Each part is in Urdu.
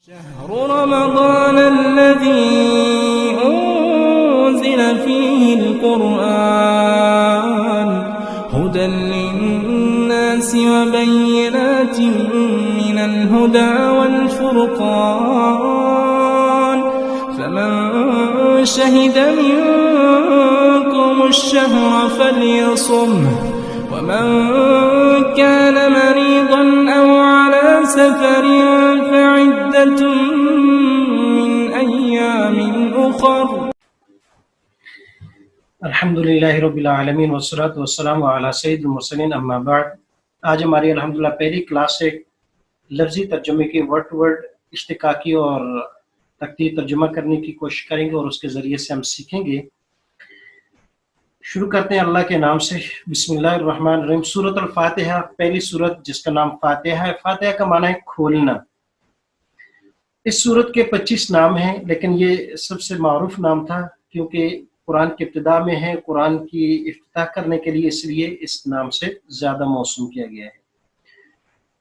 شهر رمضان الذي أنزل فيه القرآن هدى للناس وبينات من الهدى والفرقان فمن شهد منكم الشهر فليصمه ومن كان مريضا أو على سفر فعدة من أيام أخر. الحمدللہ رب العالمین والصلاۃ والسلام علی سید المرسلین اما بعد. آج ہماری الحمدللہ پہلی کلاس ہے لفظی ترجمے کی، ورڈ ٹو ورڈ اشتقاقی اور تقدیر ترجمہ کرنے کی کوشش کریں گے اور اس کے ذریعے سے ہم سیکھیں گے. شروع کرتے ہیں اللہ کے نام سے. بسم اللہ الرحمن الرحیم. سورۃ الفاتحہ، پہلی سورت جس کا نام فاتحہ ہے. فاتحہ کا معنی ہے کھولنا. اس سورت کے 25 نام ہیں، لیکن یہ سب سے معروف نام تھا کیونکہ قرآن کی ابتدا میں ہے، قرآن کی افتتاح کرنے کے لیے، اس لیے اس نام سے زیادہ موسوم کیا گیا ہے.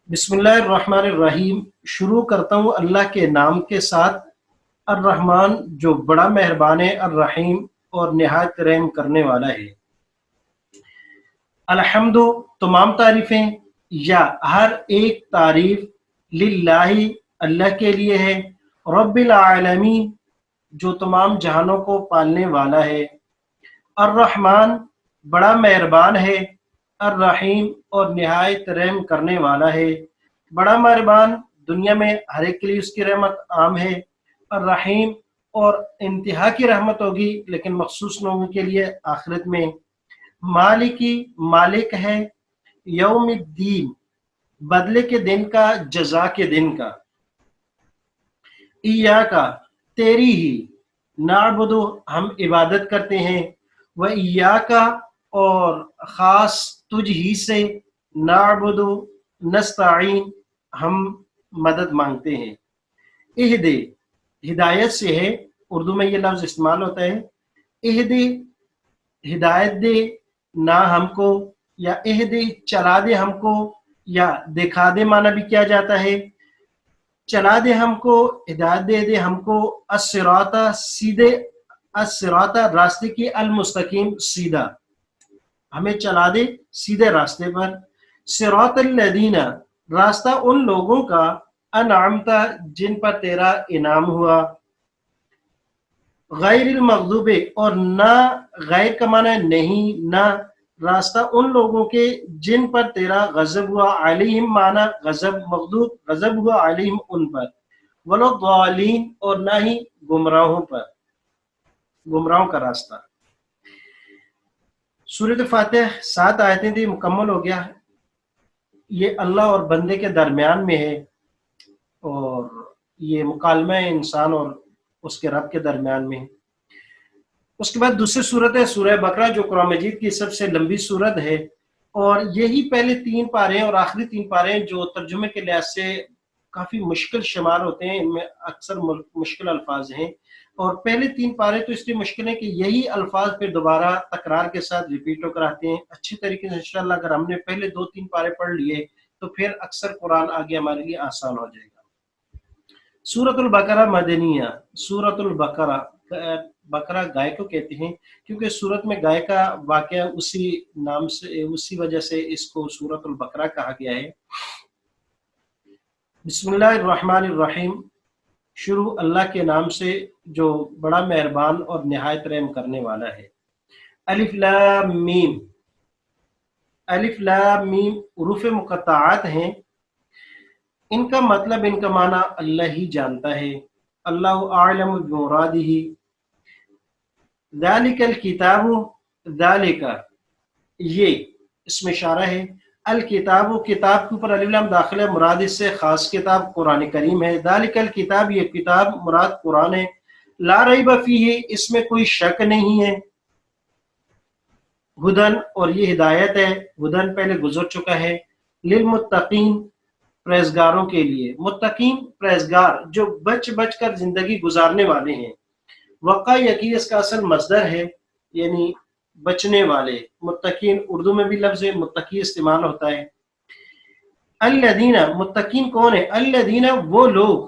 بسم اللہ الرحمن الرحیم. شروع کرتا ہوں اللہ کے نام کے ساتھ، الرحمن جو بڑا مہربان ہے، الرحیم اور نہایت رحم کرنے والا ہے. الحمد تمام تعریفیں یا ہر ایک تعریف، للہ اللہ کے لیے ہے، رب العالمین جو تمام جہانوں کو پالنے والا ہے، الرحمن بڑا مہربان ہے، الرحیم اور نہایت رحم کرنے والا ہے. بڑا مہربان دنیا میں ہر ایک کے لیے اس کی رحمت عام ہے، الرحیم اور انتہا کی رحمت ہوگی لیکن مخصوص لوگوں کے لیے آخرت میں. مالکی مالک ہے، یوم الدین بدلے کے دن کا، جزا کے دن کا. ایاکا تیری ہی، نعبدو ہم عبادت کرتے ہیں، و ایاکا اور خاص تجھ ہی سے، نعبدو نستعین ہم مدد مانگتے ہیں. اہدے ہدایت سے ہے، اردو میں یہ لفظ استعمال ہوتا ہے. اہدے ہدایت دے نہ ہم کو، یا اہدے چلا دے ہم کو، یا دکھا دے معنی بھی کیا جاتا ہے. چلا دے ہم کو، ہدایت دے دے ہم کو، الصراط سیدھے، الصراط راستے کی، المستقیم سیدھا، ہمیں چلا دے سیدھے راستے پر. صراط الذین راستہ ان لوگوں کا، انعمت جن پر تیرا انعام ہوا. غیر المغضوب اور نہ، غیر کا معنی نہیں، نہ، راستہ ان لوگوں کے جن پر تیرا غضب ہوا، علیہم معنی غضب، مغضوب غضب ہوا علیہم ان پر، ولا الضالین اور نہ ہی گمراہوں پر، گمراہوں کا راستہ. سورۃ فاتح 7 آیتیں تھی، مکمل ہو گیا. یہ اللہ اور بندے کے درمیان میں ہے اور یہ مکالمہ ہے انسان اور اس کے رب کے درمیان میں ہے. اس کے بعد دوسری صورت ہے سورہ بقرہ، جو قرآن مجید کی سب سے لمبی صورت ہے، اور یہی پہلے 3 پارے ہیں اور آخری 3 پارے ہیں جو ترجمے کے لحاظ سے کافی مشکل شمار ہوتے ہیں. ان میں اکثر مشکل الفاظ ہیں، اور پہلے 3 پارے تو اس لیے مشکل ہیں کہ یہی الفاظ پھر دوبارہ تکرار کے ساتھ ریپیٹ ہو کر آتے ہیں. اچھے طریقے سے انشاءاللہ اگر ہم نے پہلے 2-3 پارے پڑھ لیے تو پھر اکثر قرآن آگے ہمارے لیے آسان ہو جائے گا. سورۃ البقرہ مدنیہ. سورۃ البقرہ، بقرہ گائے کو کہتے ہیں کیونکہ سورت میں گائے کا واقعہ اسی نام سے، اسی وجہ سے اس کو سورۃ البقرہ کہا گیا ہے. بسم اللہ الرحمن الرحیم. شروع اللہ کے نام سے جو بڑا مہربان اور نہایت رحم کرنے والا ہے. الف لام میم. الف لام میم حروف مقطعات ہیں. ان کا مطلب، ان کا معنی اللہ ہی جانتا ہے. اللہ اعلم بمرادہ. ذالک الکتاب، ذالک یہ اس میں اشارہ ہے، الکتاب کتاب کے اوپر الف لام داخل ہے، مراد اس سے خاص کتاب قرآن کریم ہے. ذالک الکتاب یہ کتاب مراد قرآن ہے. لا ریب فیہ اس میں کوئی شک نہیں ہے. ہدن اور یہ ہدایت ہے، ہدن پہلے گزر چکا ہے. للمتقین پرہیزگاروں کے لیے. متقین پرہیزگار جو بچ بچ کر زندگی گزارنے والے ہیں. وقع یقی اس کا اصل مصدر ہے، یعنی بچنے والے. متقین اردو میں بھی لفظ متقی استعمال ہوتا ہے. الذین متقین کون ہے؟ الذین وہ لوگ،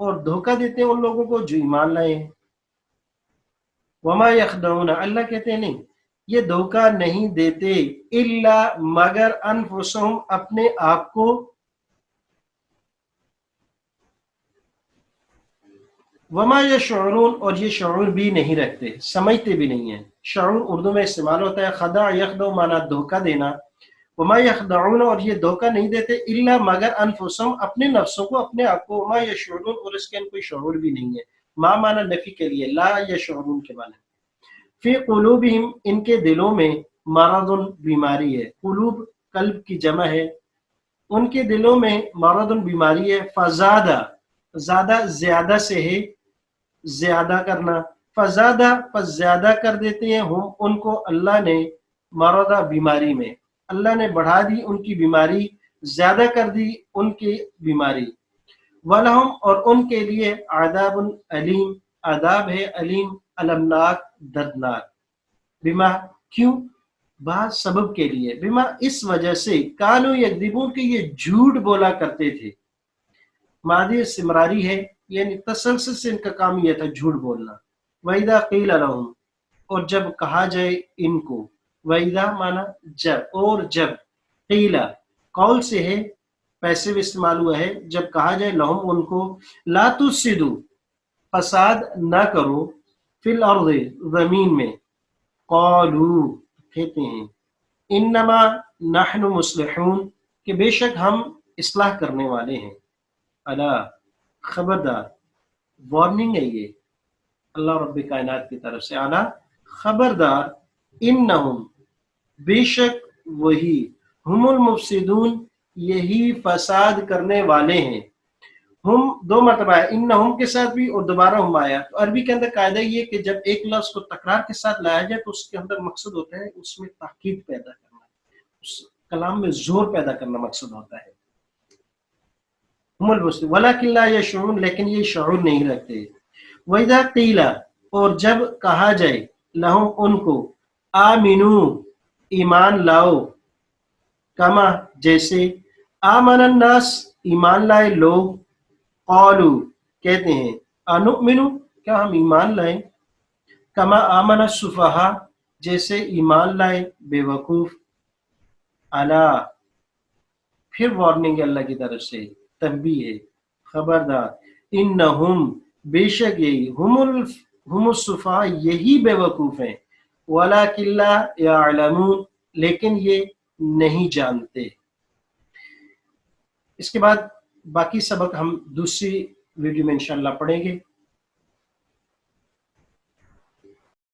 اور دھوکہ دیتے ہیں ان لوگوں کو جو ایمان لائے ہیں۔ وما یخدعون، اللہ کہتے ہیں نہیں، یہ دھوکہ نہیں دیتے الا مگر انفسہم، اپنے آپ کو، وما یشعرون، اور یہ شعور بھی نہیں رکھتے، سمجھتے بھی نہیں ہیں۔ شعور اردو میں استعمال ہوتا ہے، خدع یخدع مانا دھوکہ دینا، وما یخدعون، اور یہ دھوکہ نہیں دیتے الا مگر انفسہم، اپنے نفسوں کو، اپنے آپ کو، وما یشعرون، اور اس کے ان کوئی شعور بھی نہیں ہے۔ ما مانا نفی کے لیے، لا یشعرون کے معنی، فی قلوبہم، ان کے دلوں میں، مرض، بیماری ہے، قلوب قلب کی جمع ہے، ان کے دلوں میں مرض، بیماری ہے، فزادہ، زیادہ زیادہ سے ہے، زیادہ کرنا، فزادہ، پس زیادہ کر دیتے ہیں، ہم ان کو، اللہ نے، مرضہ، بیماری میں، اللہ نے بڑھا دی ان کی بیماری، زیادہ کر دی ان کی بیماری، وَلَهُمْ، اور ان کے لیے، عذاب علیم، عذاب ہے علیم، المناک، دردناک، بما، کیوں، بعض سبب کے لیے، بما، اس وجہ سے، کانو یکذبون، کہ یہ جھوٹ بولا کرتے تھے، ماضی استمراری ہے، یعنی تسلسل سے ان کا کام یہ تھا جھوٹ بولنا۔ وَإِذَا قِيلَ لَهُمْ، اور جب کہا جائے ان کو، وَإِذَا مانا جب، اور جب، قیل، قول سے ہے، پیسے بھی استعمال ہوا ہے، جب کہا جائے لہم ان کو، لا تفسدوا، فساد نہ کرو، فی الارض، زمین میں، قالوا، کہتے ہیں، انما نحن مصلحون، کہ بے شک ہم اصلاح کرنے والے ہیں، الا، خبردار، وارننگ ہے یہ اللہ رب کائنات کی طرف سے، اعلیٰ، خبردار، انہم، بے شک وہی، ہم المفسدون، یہی فساد کرنے والے ہیں۔ ہم دو مرتبہ ہے، انہم کے ساتھ بھی اور دوبارہ ہم آیا، تو عربی کے اندر قاعدہ یہ کہ جب ایک لفظ کو تکرار کے ساتھ لایا جائے تو اس کے اندر مقصد ہوتا ہے اس میں تاکید پیدا کرنا، اس کلام میں زور پیدا کرنا مقصد ہوتا ہے۔ ہم المفسدون ولکن لا یشعرون، لیکن یہ شعور نہیں رکھتے۔ وَإِذَا قِيلَ، اور جب کہا جائے، لہم ان کو، آمنو، ایمان لاؤ، کما، جیسے، آمن الناس، ایمان لائے لوگ، قالو، کہتے ہیں، انؤمنو، کیا ہم ایمان لائیں، کما آمن السفہاء، جیسے ایمان لائے بے وقوف، الا، پھر وارننگ اللہ کی طرف سے، تنبیہ ہے، خبردار، انہم، بے شک یہی، ہم السفہاء، یہی بے وقوف ہیں، ولکن لا یعلمون، لیکن یہ نہیں جانتے۔ اس کے بعد باقی سبق ہم دوسری ویڈیو میں انشاءاللہ پڑھیں گے۔